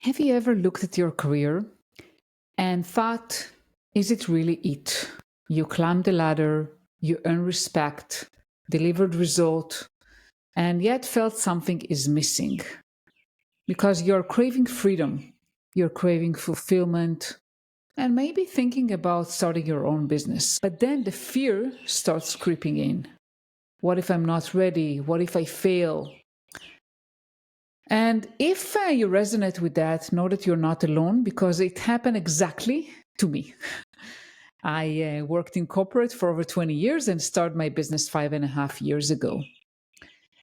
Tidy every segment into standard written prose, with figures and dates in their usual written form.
Have you ever looked at your career and thought, is it really it? You climbed the ladder, you earned respect, delivered result, and yet felt something is missing because you're craving freedom, you're craving fulfillment, and maybe thinking about starting your own business. But then the fear starts creeping in. What if I'm not ready? What if I fail? And if you resonate with that, know that you're not alone because it happened exactly to me. I worked in corporate for over 20 years and started my business 5.5 years ago.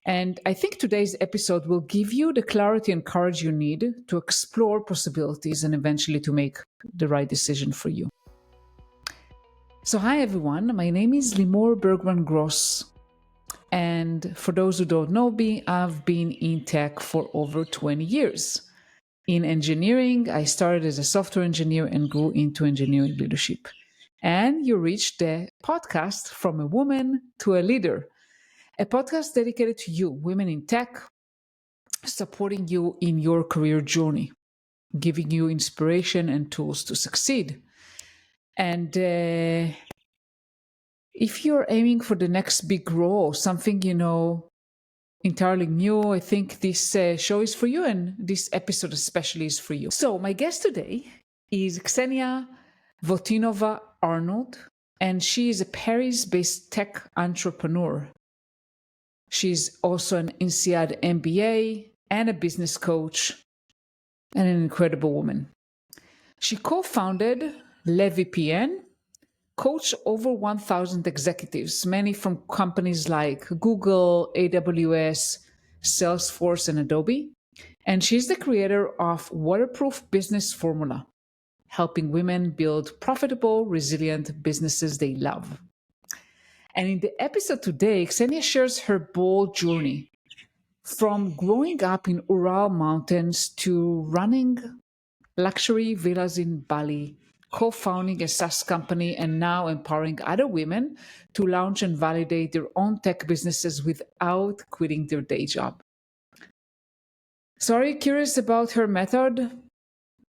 And I think today's episode will give you the clarity and courage you need to explore possibilities and eventually to make the right decision for you. So, hi everyone, my name is Limor Bergman Gross. And for those who don't know me, I've been in tech for over 20 years. In engineering, I started as a software engineer and grew into engineering leadership. And you reached the podcast From a Woman to a Leader, a podcast dedicated to you, women in tech, supporting you in your career journey, giving you inspiration and tools to succeed. And if you're aiming for the next big role, something, entirely new, I think this show is for you, and this episode especially is for you. So my guest today is Ksenia Votinova-Arnaud, and she is a Paris-based tech entrepreneur. She's also an INSEAD MBA and a business coach and an incredible woman. She co-founded LeVPN, coached over 1,000 executives, many from companies like Google, AWS, Salesforce, and Adobe. And she's the creator of Weatherproof Business Formula, helping women build profitable, resilient businesses they love. And in the episode today, Ksenia shares her bold journey from growing up in Ural Mountains to running luxury villas in Bali, co-founding a SaaS company, and now empowering other women to launch and validate their own tech businesses without quitting their day job. So are you curious about her method?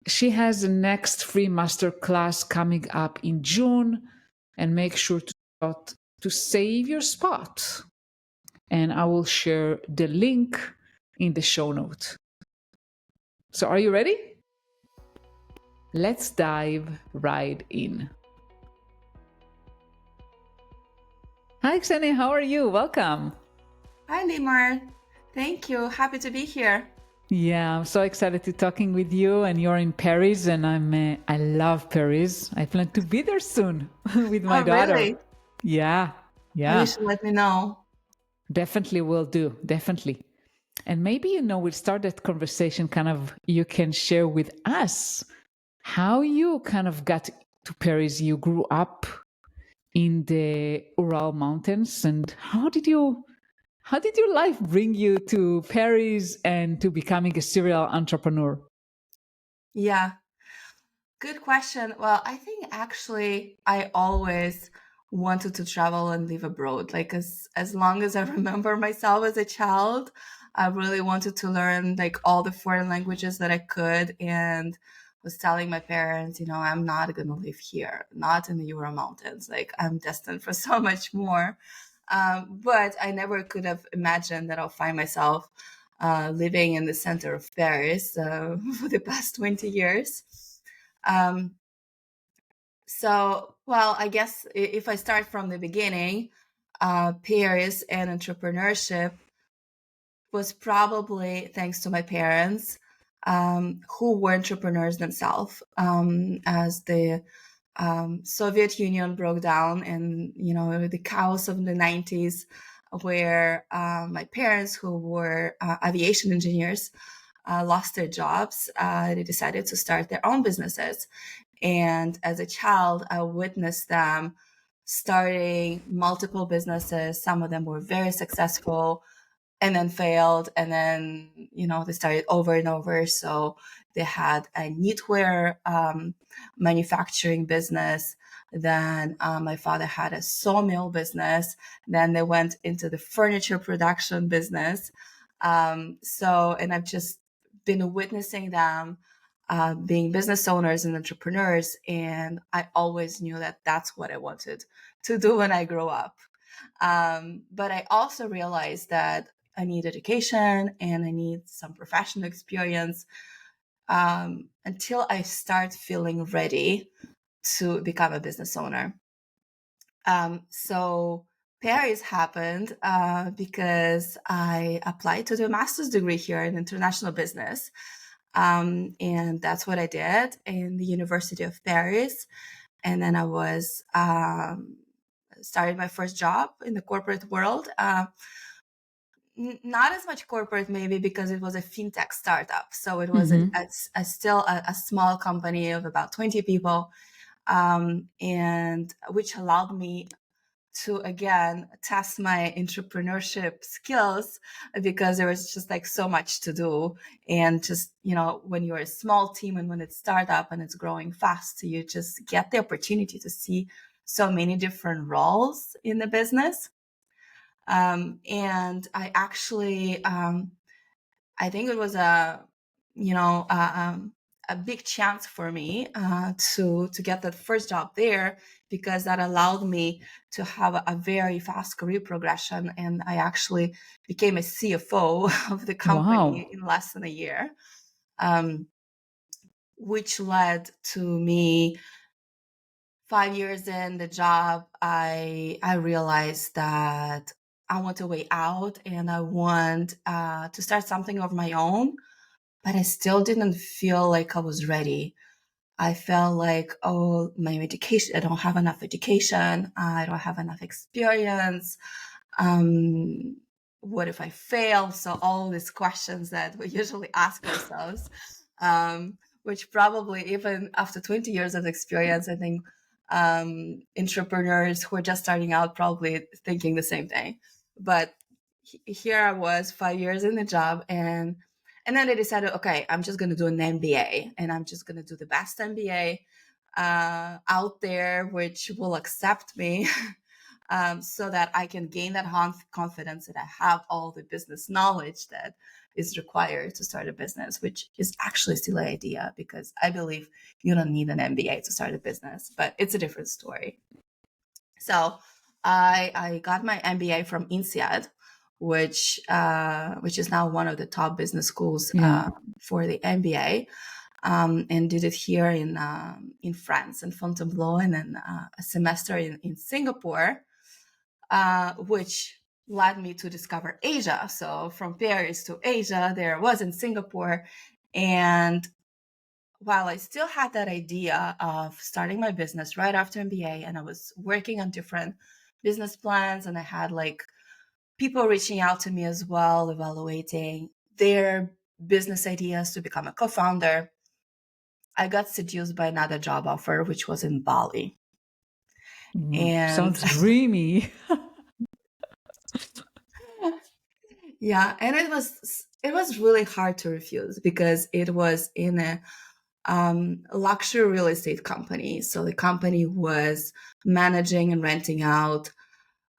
She has the next free masterclass coming up in June, and make sure to save your spot. And I will share the link in the show notes. So are you ready? Let's dive right in. Hi, Ksenia. How are you? Welcome. Hi, Limor. Thank you. Happy to be here. Yeah, I'm so excited to talking with you. And you're in Paris, and I love Paris. I plan to be there soon with my daughter. Really? Yeah. You should let me know. Definitely will do. Definitely. And maybe, we'll start that conversation you can share with us how you kind of got to Paris. You grew up in the Ural Mountains, and how did your life bring you to Paris and to becoming a serial entrepreneur? Yeah, good question. Well, I think actually I always wanted to travel and live abroad. Like as long as I remember myself as a child, I really wanted to learn like all the foreign languages that I could, and was telling my parents, I'm not going to live here, not in the Ural Mountains. Like I'm destined for so much more. But I never could have imagined that I'll find myself living in the center of Paris for the past 20 years. Well, I guess if I start from the beginning, Paris and entrepreneurship was probably thanks to my parents, who were entrepreneurs themselves. As the Soviet Union broke down, and the chaos of the 90s, where my parents, who were aviation engineers, lost their jobs, they decided to start their own businesses. And as a child, I witnessed them starting multiple businesses. Some of them were very successful and then failed. And then, they started over and over. So they had a knitwear manufacturing business. Then my father had a sawmill business. Then they went into the furniture production business. And I've just been witnessing them being business owners and entrepreneurs. And I always knew that that's what I wanted to do when I grow up. But I also realized that I need education and I need some professional experience until I start feeling ready to become a business owner. So Paris happened because I applied to do a master's degree here in international business. And that's what I did in the University of Paris. And then I was started my first job in the corporate world. Not as much corporate, maybe, because it was a fintech startup. So it was still a small company of about 20 people, and which allowed me to, again, test my entrepreneurship skills, because there was just like so much to do. And just, when you're a small team and when it's startup and it's growing fast, you just get the opportunity to see so many different roles in the business. And I actually, I think it was a big chance for me to get that first job there, because that allowed me to have a very fast career progression, and I actually became a CFO of the company in less than a year, which led to me 5 years in the job. I realized that I want a way out and I want to start something of my own, but I still didn't feel like I was ready. I felt like, oh, my education, I don't have enough education. I don't have enough experience. What if I fail? So all these questions that we usually ask ourselves, which probably even after 20 years of experience, I think entrepreneurs who are just starting out probably thinking the same thing. But here I was 5 years in the job, and then I decided, okay, I'm just going to do an MBA, and I'm just going to do the best MBA out there, which will accept me, so that I can gain that confidence that I have all the business knowledge that is required to start a business, which is actually still an idea, because I believe you don't need an MBA to start a business, but it's a different story. So I got my MBA from INSEAD, which is now one of the top business schools for the MBA, and did it here in France, in Fontainebleau, and then a semester in Singapore, which led me to discover Asia. So from Paris to Asia, there was in Singapore. And while I still had that idea of starting my business right after MBA, and I was working on different business plans, and I had like people reaching out to me as well, evaluating their business ideas to become a co-founder, I got seduced by another job offer, which was in Bali. And sounds dreamy. yeah, and it was really hard to refuse, because it was in a luxury real estate company. So the company was managing and renting out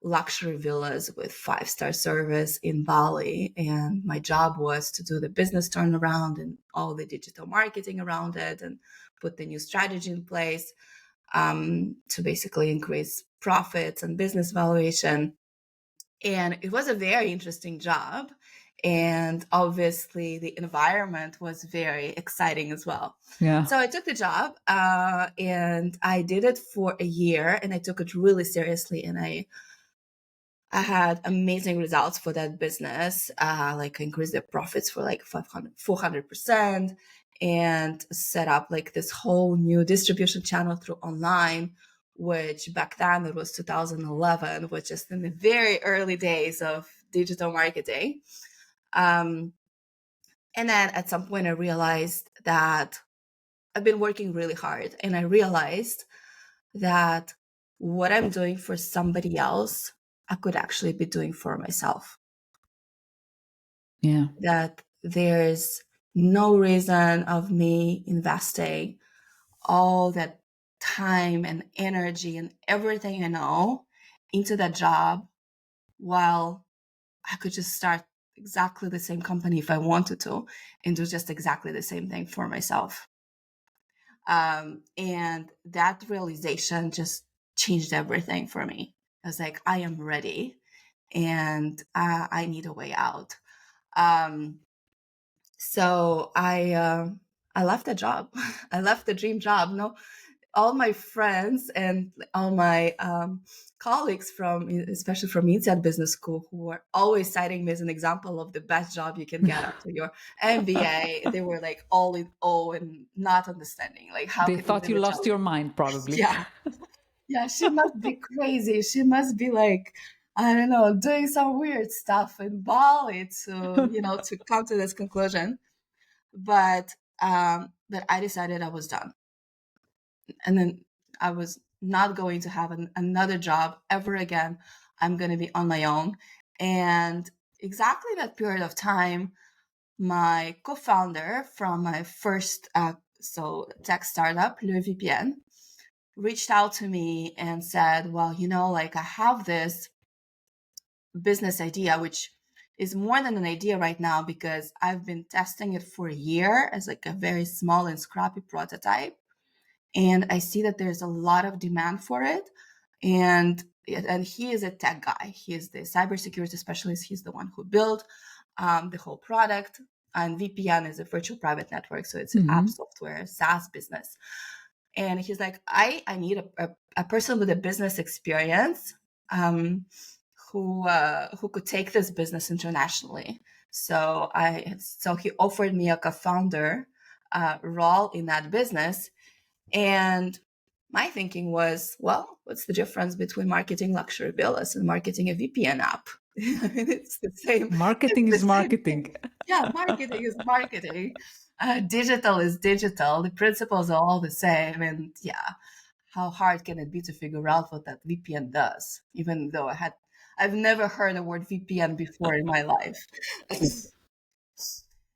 luxury villas with 5-star service in Bali. And my job was to do the business turnaround and all the digital marketing around it, and put the new strategy in place to basically increase profits and business valuation. And it was a very interesting job. And obviously the environment was very exciting as well. Yeah. So I took the job and I did it for a year, and I took it really seriously. And I had amazing results for that business. Like I increased their profits for like 400%, and set up like this whole new distribution channel through online, which back then, it was 2011, which is in the very early days of digital marketing. And then at some point I realized that I've been working really hard, and I realized that what I'm doing for somebody else, I could actually be doing for myself. Yeah. That there's no reason of me investing all that time and energy and everything I know into that job, while I could just start exactly the same company if I wanted to, and do just exactly the same thing for myself. And that realization just changed everything for me. I was like, I am ready, and I need a way out. Um, so I left the job. I left the dream job. No, all my friends and all my colleagues from, especially from INSEAD Business School, who were always citing me as an example of the best job you can get after your MBA, they were like all in awe and not understanding, like, how They could you thought leave you a lost job? your mind, probably. Yeah, yeah, she must be crazy. She must be like, I don't know, doing some weird stuff in Bali to, to come to this conclusion. But I decided I was done, and then I was not going to have another job ever again. I'm going to be on my own. And exactly that period of time, my co-founder from my first tech startup, Le VPN, reached out to me and said, well, like, I have this business idea, which is more than an idea right now, because I've been testing it for a year as like a very small and scrappy prototype. And I see that there's a lot of demand for it. And he is a tech guy. He is the cybersecurity specialist. He's the one who built the whole product. And VPN is a virtual private network. So it's an app software, SaaS business. And he's like, I need a person with a business experience, who could take this business internationally. So he offered me a co-founder role in that business. And my thinking was, well, what's the difference between marketing luxury villas and marketing a VPN app? I mean, it's the same. Marketing It's is the same thing. marketing. Yeah, marketing is marketing. Digital is digital. The principles are all the same. And yeah, how hard can it be to figure out what that VPN does? Even though I've never heard the word VPN before in my life.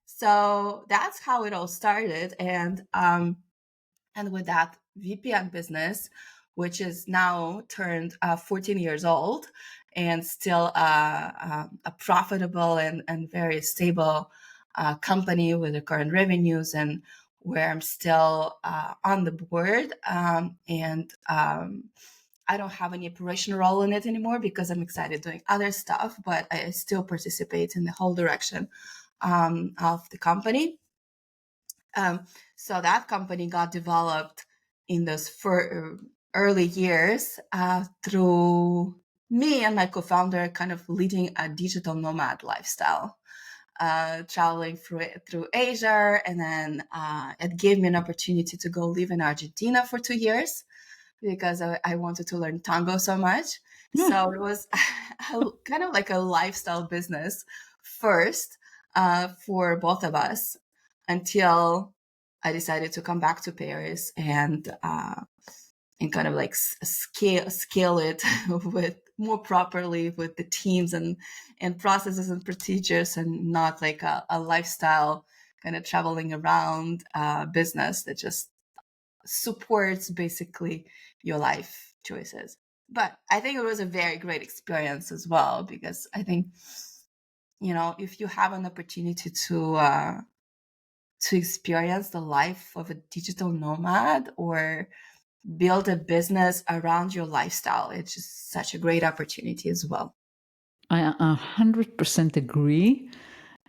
So that's how it all started. And with that VPN business, which is now turned 14 years old and still a profitable and very stable company with the current revenues, and where I'm still on the board. I don't have any operational role in it anymore because I'm excited doing other stuff, but I still participate in the whole direction of the company. So that company got developed in those early years through me and my co-founder kind of leading a digital nomad lifestyle, traveling through Asia. And then it gave me an opportunity to go live in Argentina for 2 years because I wanted to learn tango so much. So it was kind of like a lifestyle business first for both of us, until I decided to come back to Paris and kind of like scale it with more properly with the teams and processes and procedures, and not like a lifestyle kind of traveling around business that just supports basically your life choices. But I think it was a very great experience as well, because I think, if you have an opportunity to experience the life of a digital nomad or build a business around your lifestyle, it's just such a great opportunity as well. I 100% agree.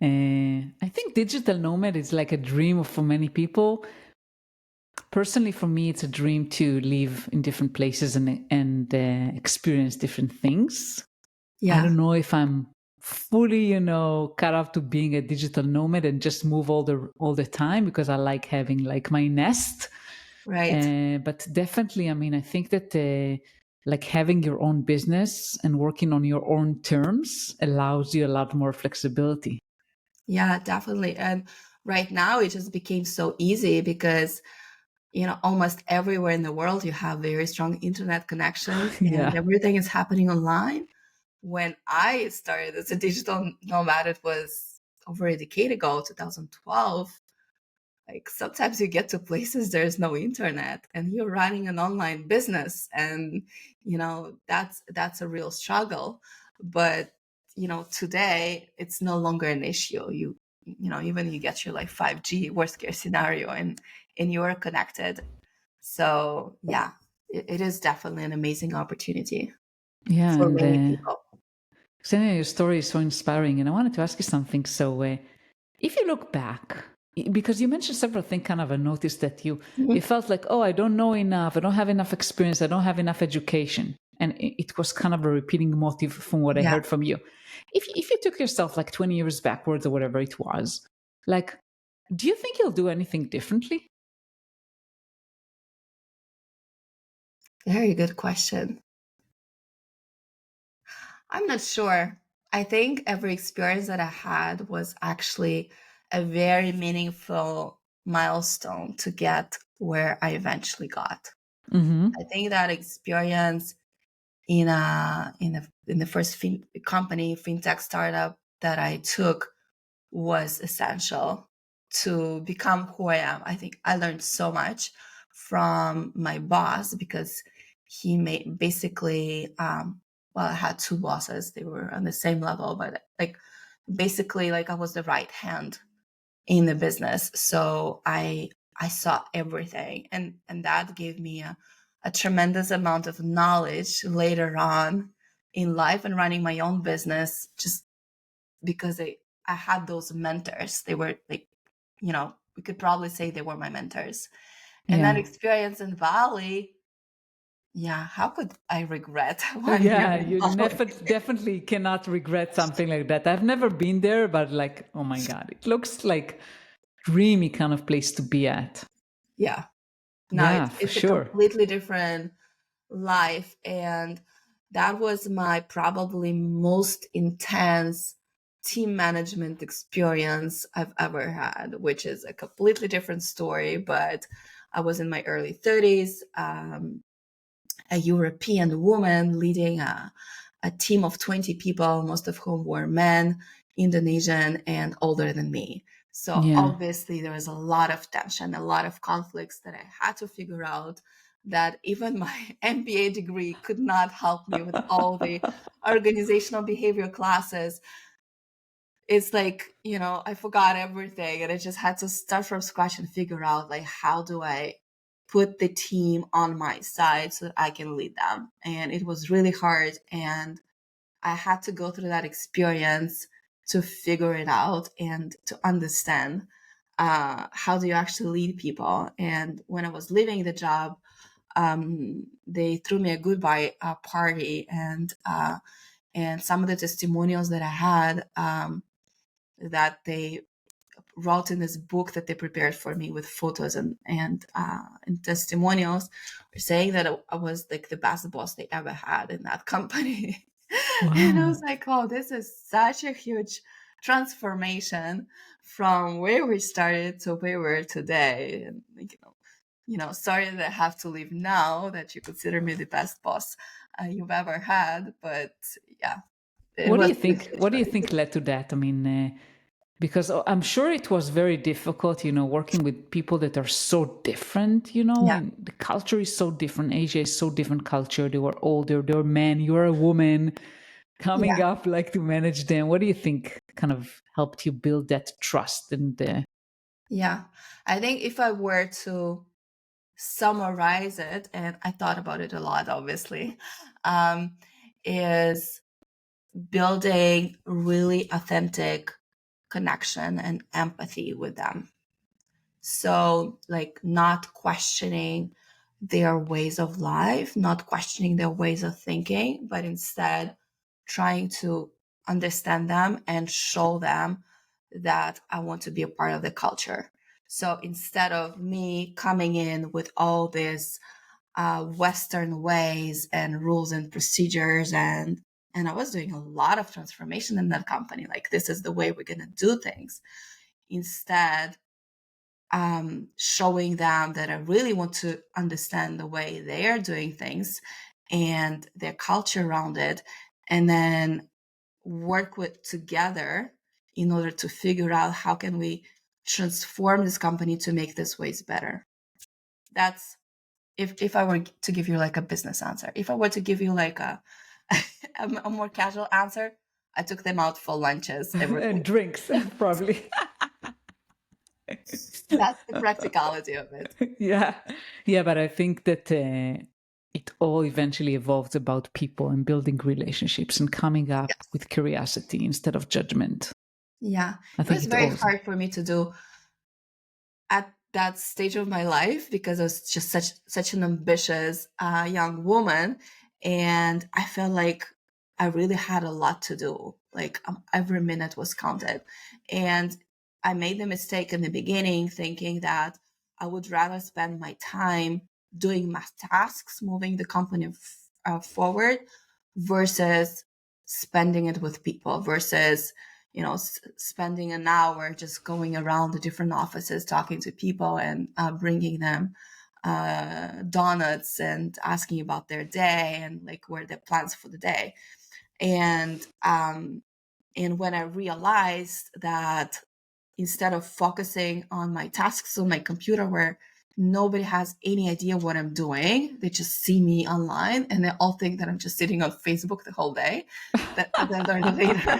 I think digital nomad is like a dream for many people. Personally, for me, it's a dream to live in different places and experience different things. Yeah. I don't know if I'm fully, cut off to being a digital nomad and just move all the time, because I like having like my nest. Right. But definitely, I mean, I think that like having your own business and working on your own terms allows you a lot more flexibility. Yeah, definitely. And right now it just became so easy because, almost everywhere in the world you have very strong internet connections Yeah. and everything is happening online. When I started as a digital nomad, it was over a decade ago, 2012. Like, sometimes you get to places there's no internet and you're running an online business, and that's a real struggle. But today it's no longer an issue. Even you get your like 5G worst case scenario and you're connected. So yeah, it is definitely an amazing opportunity Yeah, for and many people. Ksenia, your story is so inspiring. And I wanted to ask you something. So, if you look back, because you mentioned several things, kind of I noticed that it Mhm. felt like, oh, I don't know enough. I don't have enough experience. I don't have enough education. And it was kind of a repeating motive from what I Yeah. heard from you. If you took yourself like 20 years backwards or whatever it was, like, do you think you'll do anything differently? Very good question. I'm not sure. I think every experience that I had was actually a very meaningful milestone to get where I eventually got. Mm-hmm. I think that experience in the first company fintech startup that I took was essential to become who I am. I think I learned so much from my boss because he made basically, well, I had two bosses. They were on the same level, but like basically like I was the right hand in the business. So I saw everything, and that gave me a tremendous amount of knowledge later on in life and running my own business, just because I had those mentors. They were like, we could probably say they were my mentors. And that Yeah. experience in Bali, yeah, how could I regret one year Yeah, in you Bali? definitely cannot regret something like that. I've never been there, but like, oh my God, it looks like dreamy kind of place to be at. Yeah, no, Yeah, for it's a sure. completely different life. And that was my probably most intense team management experience I've ever had, which is a completely different story. But I was in my early 30s, a European woman leading a team of 20 people, most of whom were men, Indonesian, and older than me. So Yeah. obviously there was a lot of tension, a lot of conflicts that I had to figure out, that even my MBA degree could not help me with all the organizational behavior classes. It's like, I forgot everything and I just had to start from scratch and figure out like, how do I put the team on my side so that I can lead them? And it was really hard. And I had to go through that experience to figure it out and to understand how do you actually lead people. And when I was leaving the job, they threw me a goodbye party, and some of the testimonials that I had, that they wrote in this book that they prepared for me with photos and testimonials, were saying that I was like the best boss they ever had in that company. And I was Wow. like, oh, this is such a huge transformation from where we started to where we're today. And like, sorry that I have to leave now, that you consider me the best boss you've ever had. But yeah, it What do was you a think? huge What do you one. think led to that? I mean, because I'm sure it was very difficult, working with people that are so different, Yeah. and the culture is so different. Asia is so different culture. They were older, they were men, you're a woman coming Yeah. up like to manage them. What do you think kind of helped you build that trust and Yeah. I think if I were to summarize it, and I thought about it a lot, obviously, is building really authentic connection and empathy with them. So, like, not questioning their ways of life, not questioning their ways of thinking, but instead trying to understand them and show them that I want to be a part of the culture. So instead of me coming in with all these Western ways and rules and procedures, and I was doing a lot of transformation in that company. Like, this is the way we're gonna do things. Instead, showing them that I really want to understand the way they are doing things and their culture around it, and then work with together in order to figure out how can we transform this company to make this ways better. That's, if I were to give you like a business answer. If I were to give you like a more casual answer, I took them out for lunches every and week. drinks, probably. That's the practicality of it. Yeah. Yeah, but I think that it all eventually evolves about people and building relationships and coming up Yes. with curiosity instead of judgment. Yeah. I It think was it very all. hard for me to do at that stage of my life because I was just such an ambitious young woman, and I felt like I really had a lot to do. Like every minute was counted, and I made the mistake in the beginning thinking that I would rather spend my time doing my tasks, moving the company forward, versus spending it with people, versus spending an hour just going around the different offices talking to people and bringing them donuts and asking about their day and like what are their plans for the day. And when I realized that instead of focusing on my tasks on my computer where nobody has any idea what I'm doing, they just see me online and they all think that I'm just sitting on Facebook the whole day. That I learned later.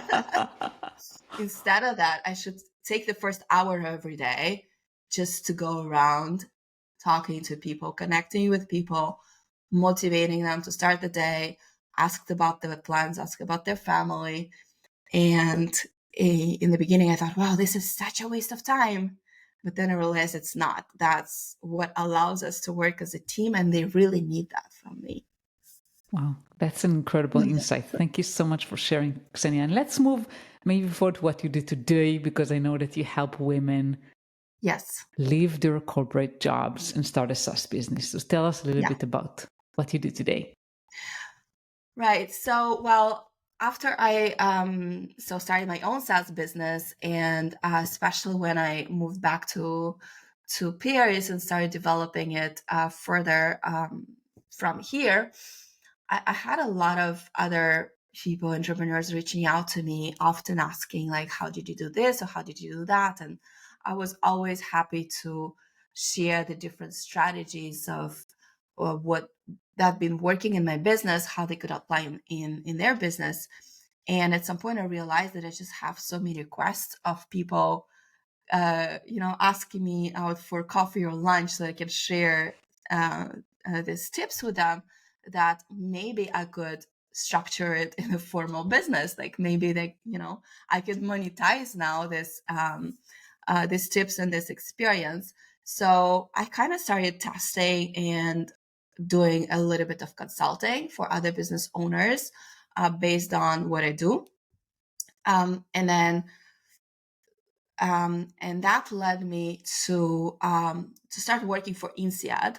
Instead of that, I should take the first hour every day just to go around talking to people, connecting with people, motivating them to start the day, ask about their plans, ask about their family. And in the beginning, I thought, wow, this is such a waste of time. But then I realized it's not. That's what allows us to work as a team, and they really need that from me. Wow, that's an incredible insight. Thank you so much for sharing, Ksenia. And let's move maybe forward to what you do today, because I know that you help women Yes. leave their corporate jobs and start a SaaS business. So tell us a little Yeah. bit about what you do today. Right. So, well, after I started my own SaaS business, and especially when I moved back to Paris and started developing it further from here, I had a lot of other people, entrepreneurs, reaching out to me, often asking like, "How did you do this?" or "How did you do that?" And I was always happy to share the different strategies of what that had been working in my business, how they could apply in their business. And at some point, I realized that I just have so many requests of people, asking me out for coffee or lunch so I can share these tips with them, that maybe I could structure it in a formal business. Like maybe I could monetize now these tips and this experience. So I kind of started testing and doing a little bit of consulting for other business owners based on what I do. And that led me to start working for INSEAD,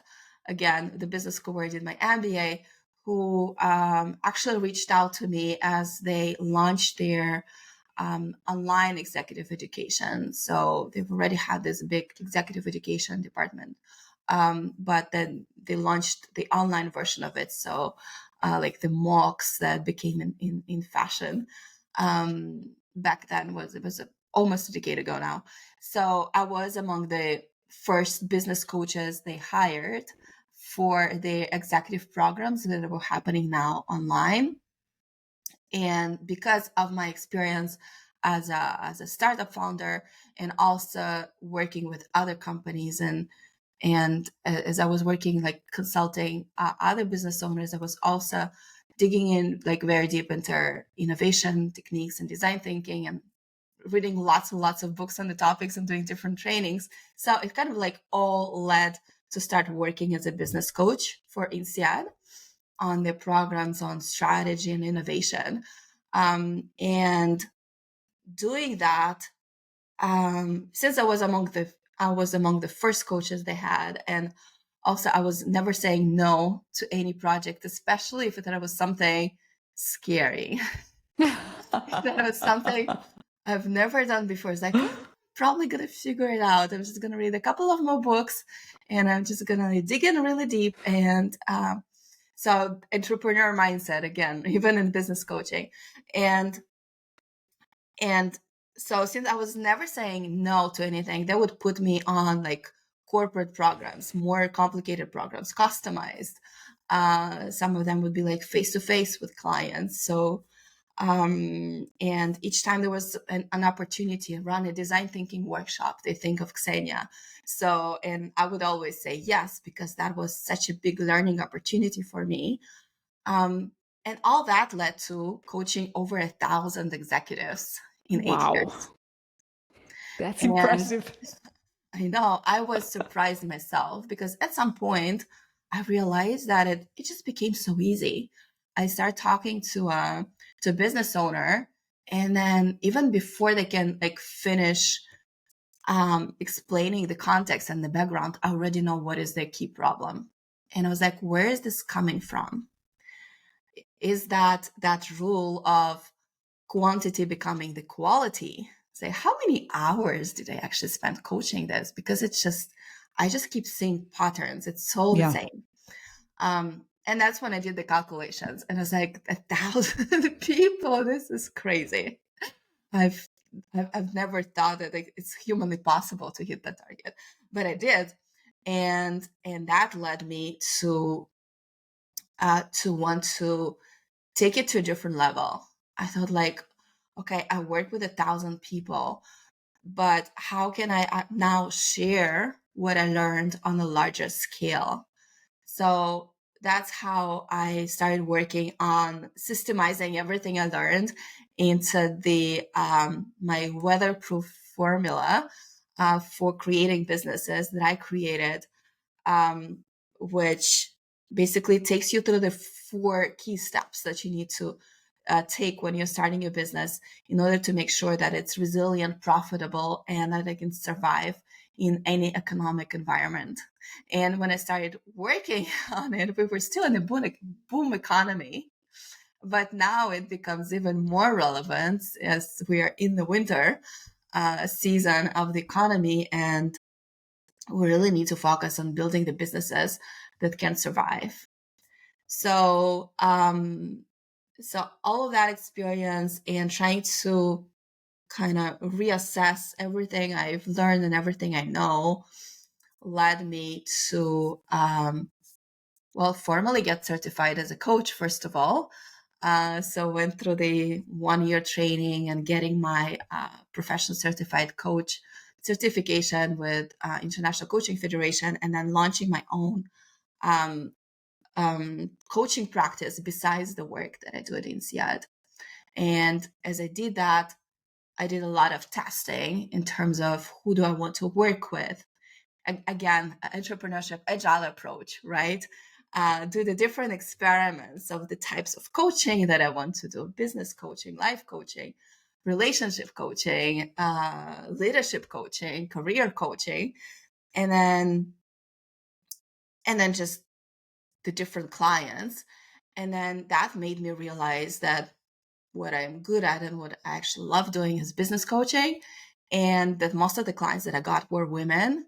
again, the business school where I did my MBA, who actually reached out to me as they launched their online executive education. So they've already had this big executive education department, but then they launched the online version of it. So like the mocks that became in fashion back then, it was almost a decade ago now. So I was among the first business coaches they hired for their executive programs that were happening now online. And because of my experience as a startup founder, and also working with other companies, and as I was working like consulting other business owners, I was also digging in like very deep into innovation techniques and design thinking, and reading lots and lots of books on the topics and doing different trainings. So it kind of like all led to start working as a business coach for INSEAD on their programs on strategy and innovation. And doing that, since I was among the first coaches they had, and also I was never saying no to any project, especially if it was something scary. If it was something I've never done before. It's like, oh, probably gonna figure it out. I'm just gonna read a couple of more books, and I'm just gonna dig in really deep. And so entrepreneur mindset again, even in business coaching. And so since I was never saying no to anything, that would put me on like corporate programs, more complicated programs, customized. Some of them would be like face to face with clients. So And each time there was an opportunity to run a design thinking workshop, they think of Ksenia. So, and I would always say yes, because that was such a big learning opportunity for me. And all that led to coaching over 1,000 executives in 8 years. Wow. That's And impressive. I know I was surprised myself, because at some point I realized that it just became so easy. I started talking to a business owner, and then even before they can like finish explaining the context and the background, I already know what is their key problem. And I was like, where is this coming from? Is that rule of quantity becoming the quality? Say, how many hours did I actually spend coaching this? Because I just keep seeing patterns. It's all the same. And that's when I did the calculations, and I was like, 1,000 people, this is crazy. I've never thought that it's humanly possible to hit that target, but I did. And that led me to want to take it to a different level. I thought like, okay, I work with 1,000 people, but how can I now share what I learned on a larger scale? So that's how I started working on systemizing everything I learned into the my Weatherproof formula for creating businesses that I created, which basically takes you through the 4 key steps that you need to take when you're starting your business in order to make sure that it's resilient, profitable, and that it can survive in any economic environment. And when I started working on it, we were still in a boom economy, but now it becomes even more relevant as we are in the winter season of the economy, and we really need to focus on building the businesses that can survive. So, so all of that experience and trying to kind of reassess everything I've learned and everything I know led me to, formally get certified as a coach, first of all. So went through the 1-year training and getting my professional certified coach certification with International Coaching Federation, and then launching my own coaching practice besides the work that I do at INSEAD. And as I did that, I did a lot of testing in terms of who do I want to work with. Again, entrepreneurship, agile approach, right? Do the different experiments of the types of coaching that I want to do: business coaching, life coaching, relationship coaching, leadership coaching, career coaching, and then just the different clients. And then that made me realize that what I'm good at and what I actually love doing is business coaching, and that most of the clients that I got were women,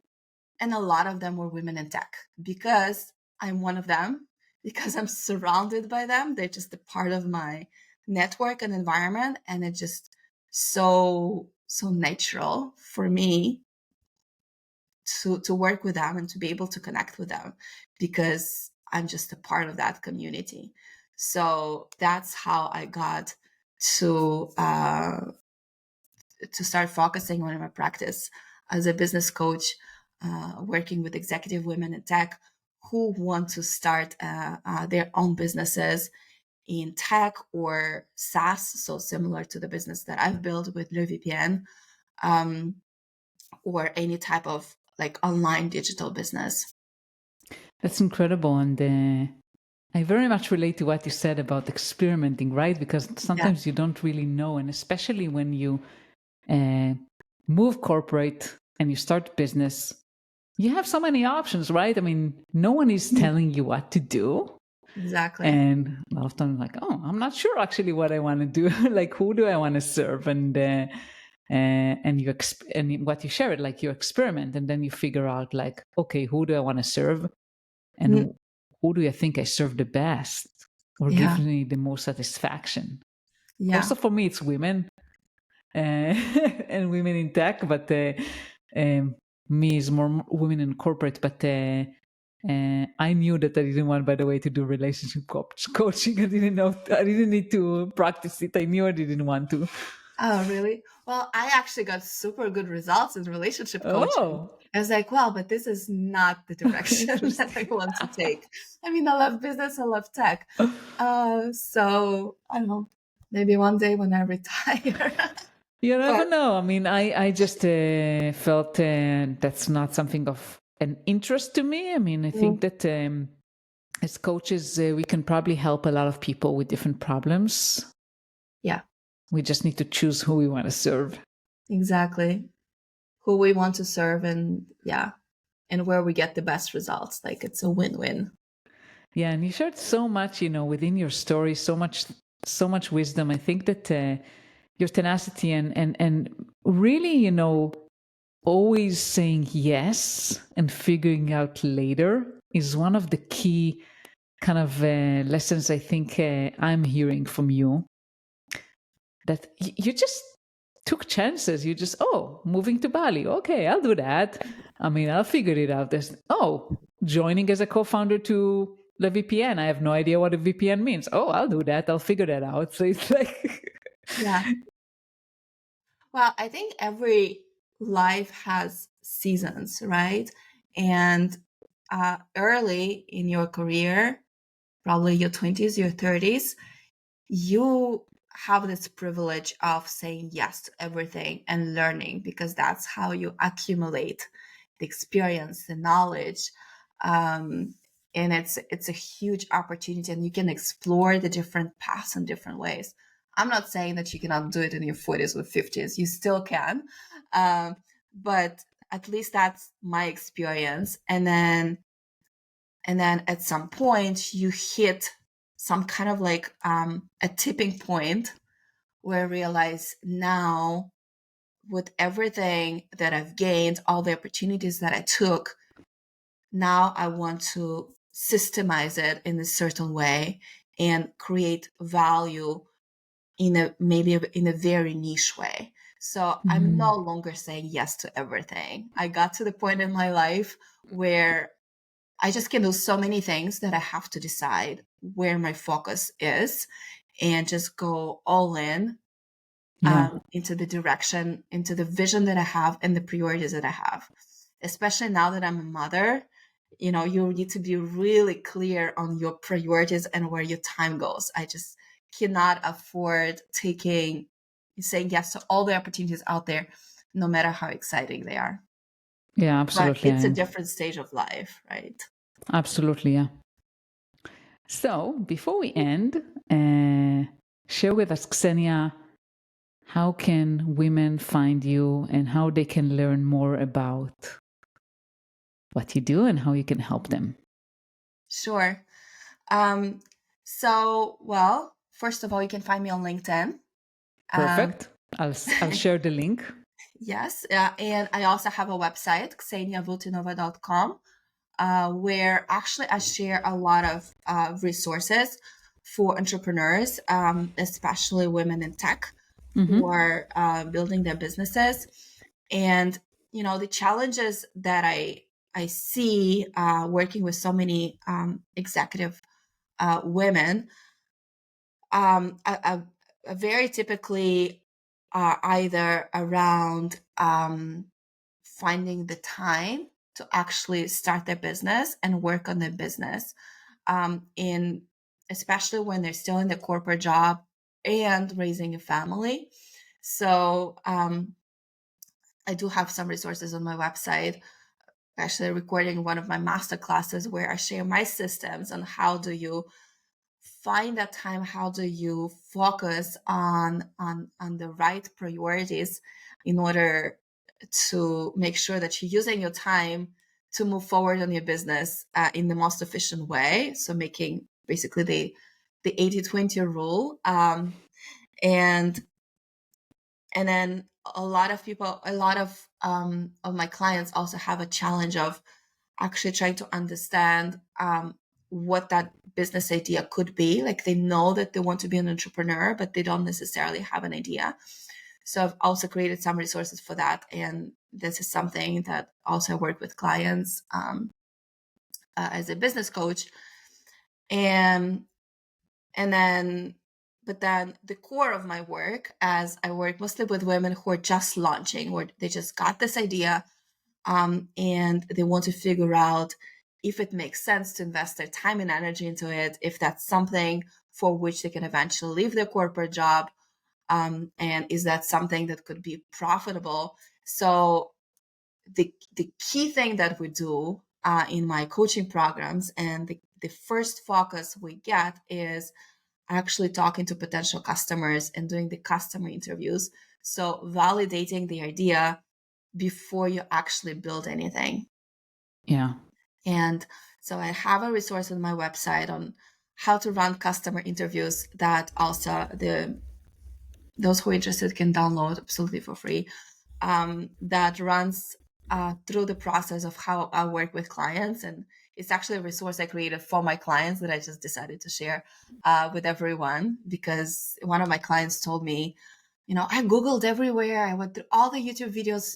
and a lot of them were women in tech, because I'm one of them, because I'm surrounded by them. They're just a part of my network and environment, and it's just so natural for me to work with them and to be able to connect with them, because I'm just a part of that community. So that's how I got to start focusing on my practice as a business coach, working with executive women in tech who want to start their own businesses in tech or SaaS, so similar to the business that I've built with Le VPN, or any type of like online digital business. That's incredible. And I very much relate to what you said about experimenting, right? Because sometimes you don't really know. And especially when you move corporate and you start business, you have so many options, right? I mean, no one is telling you what to do. Exactly. And a lot of times, like, oh, I'm not sure actually what I want to do. Like, who do I want to serve? And and what you share it, like you experiment, and then you figure out, like, okay, who do I want to serve, and who do I think I serve the best, or gives me the most satisfaction? Also, for me, it's women and women in tech, but me is more women in corporate. But I knew that I didn't want, by the way, to do relationship coaching. I didn't know. I didn't need to practice it. I knew I didn't want to. Oh, really? Well, I actually got super good results in relationship coaching. Oh, I was like, wow, but this is not the direction that I interesting. want to take. I mean, I love business, I love tech. So I don't know, maybe one day when I retire. You never But know. I mean, I just felt that's not something of an interest to me. I mean, I think mm, that as coaches, we can probably help a lot of people with different problems. yeah, We just need to choose who we want to serve. exactly. Who we want to serve and yeah, and where we get the best results. Like it's a win-win. Yeah, and you shared so much, within your story, so much wisdom. I think that your tenacity and really, always saying yes and figuring out later is one of the key kind of lessons I think I'm hearing from you. That you just took chances. You just, moving to Bali. Okay, I'll do that. I mean, I'll figure it out. Joining as a co-founder to the VPN. I have no idea what a VPN means. Oh, I'll do that. I'll figure that out. So it's like, Yeah. Well, I think every life has seasons, right? And early in your career, probably your 20s, your 30s, you have this privilege of saying yes to everything and learning because that's how you accumulate the experience, the knowledge. Um, and it's a huge opportunity and you can explore the different paths in different ways. I'm not saying that you cannot do it in your 40s or 50s. You still can. Um, but at least that's my experience. And then at some point you hit some kind of like a tipping point where I realize now with everything that I've gained, all the opportunities that I took, now I want to systemize it in a certain way and create value in a maybe in a very niche way. So I'm no mm, longer saying yes to everything. I got to the point in my life where I just can do so many things that I have to decide where my focus is and just go all in yeah, into the direction, into the vision that I have and the priorities that I have. Especially now that I'm a mother, you need to be really clear on your priorities and where your time goes. I just cannot afford saying yes to all the opportunities out there, no matter how exciting they are. yeah, But absolutely. it's a different stage of life, right? Absolutely, yeah. So before we end, share with us, Ksenia, how can women find you and how they can learn more about what you do and how you can help them? Sure. Um, well, first of all, you can find me on LinkedIn. Um, Perfect. I'll share the link. yes, and I also have a website, kseniavotinova.com, where actually I share a lot of resources for entrepreneurs, especially women in tech who Mm-hmm. are building their businesses. And the challenges that I see working with so many executive women, very typically are either around finding the time to actually start their business and work on their business, in especially when they're still in the corporate job and raising a family. So I do have some resources on my website. Actually, recording one of my master classes where I share my systems on how do you find that time, how do you focus on the right priorities in order to make sure that you're using your time to move forward on your business in the most efficient way, so making basically the 80-20 rule, and then a lot of my clients also have a challenge of actually trying to understand what that business idea could be. Like they know that they want to be an entrepreneur, but they don't necessarily have an idea. So I've also created some resources for that. And this is something that also I work with clients as a business coach, and then the core of my work, as I work mostly with women who are just launching, or they just got this idea, and they want to figure out if it makes sense to invest their time and energy into it, if that's something for which they can eventually leave their corporate job, and is that something that could be profitable. So the key thing that we do in my coaching programs, and the first focus we get, is actually talking to potential customers and doing the customer interviews. So validating the idea before you actually build anything. Yeah. And so I have a resource on my website on how to run customer interviews that also those who are interested can download absolutely for free. That runs through the process of how I work with clients. And it's actually a resource I created for my clients that I just decided to share with everyone, because one of my clients told me, I Googled everywhere. I went through all the YouTube videos.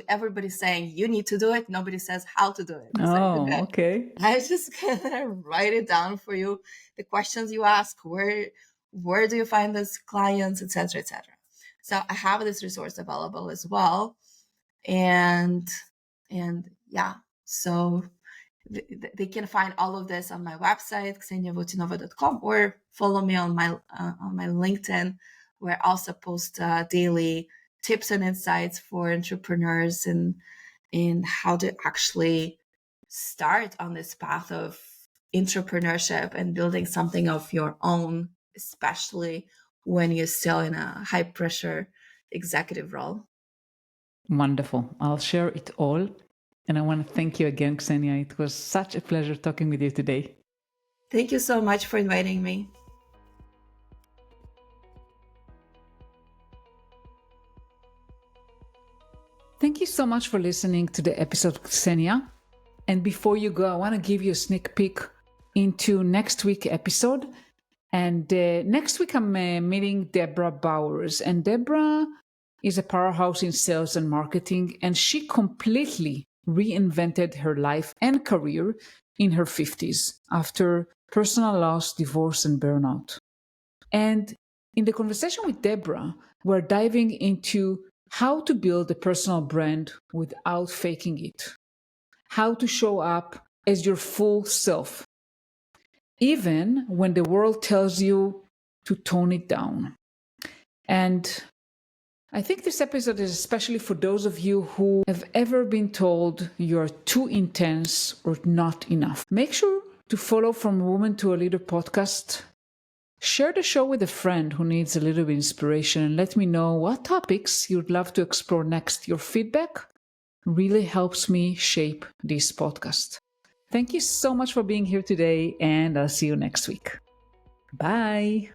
Everybody's saying you need to do it. Nobody says how to do it. Oh, okay. I just gonna write it down for you. The questions you ask, where do you find these clients, etc., etc. So I have this resource available as well. And yeah, so they can find all of this on my website, kseniavotinova.com, or follow me on my LinkedIn, where I also post daily tips and insights for entrepreneurs and in how to actually start on this path of entrepreneurship and building something of your own, especially when you're still in a high pressure executive role. Wonderful. I'll share it all. And I want to thank you again, Ksenia. It was such a pleasure talking with you today. Thank you so much for inviting me. Thank you so much for listening to the episode, Ksenia. And before you go, I want to give you a sneak peek into next week's episode. And next week, I'm meeting Debra Bowers. And Debra is a powerhouse in sales and marketing. And she completely reinvented her life and career in her 50s after personal loss, divorce, and burnout. And in the conversation with Debra, we're diving into how to build a personal brand without faking it, how to show up as your full self, even when the world tells you to tone it down. And I think this episode is especially for those of you who have ever been told you're too intense or not enough. Make sure to follow From Woman to a Leader podcast. Share the show with a friend who needs a little bit of inspiration, and let me know what topics you'd love to explore next. Your feedback really helps me shape this podcast. Thank you so much for being here today, and I'll see you next week. Bye.